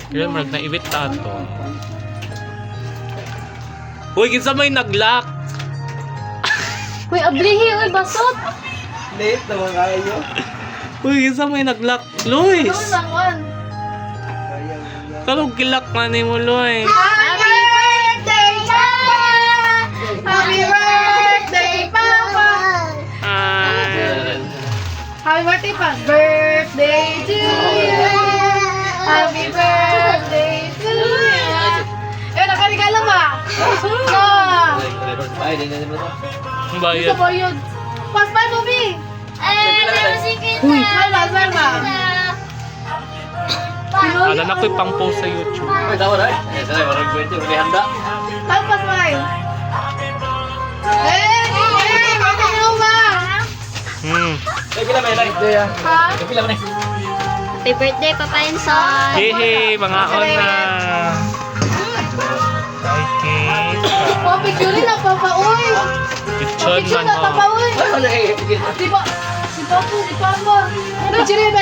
Kaya marag na iwit tato. Uy, kinsa may nag-lock? Uy, ablihi, uy, basot. Late naman kayo. Uy, kinsa may nag-lock? Luis! Ano naman? Kalong kilak man ni mo, Luis. Happy birthday, Papa! Happy birthday, Papa! Happy birthday, Pa! Birthday to you! Happy birthday to you! Eh, nakarigalo ba? No! Ay, di na naman. Ang Gusto bayad. mo yun? Pas pa, Nubi! Uy! Salma! Ala na ko'y pang-post sa YouTube. Ay, tawa na eh. Ay, warang kwento. May handa. Tapos pa kayo. Birthday mo ba? Ay, pila may light day ah. Ha? Ay, pila man eh. Happy birthday, Papa Enson! Hehe, mga on na. Hi, Kate. Oh, picture na, Papa, uy! Lechon Picture man na, Papa, ho. uy! Ay, wala eh. Di ba? Si Papa, si Papa. Picture na.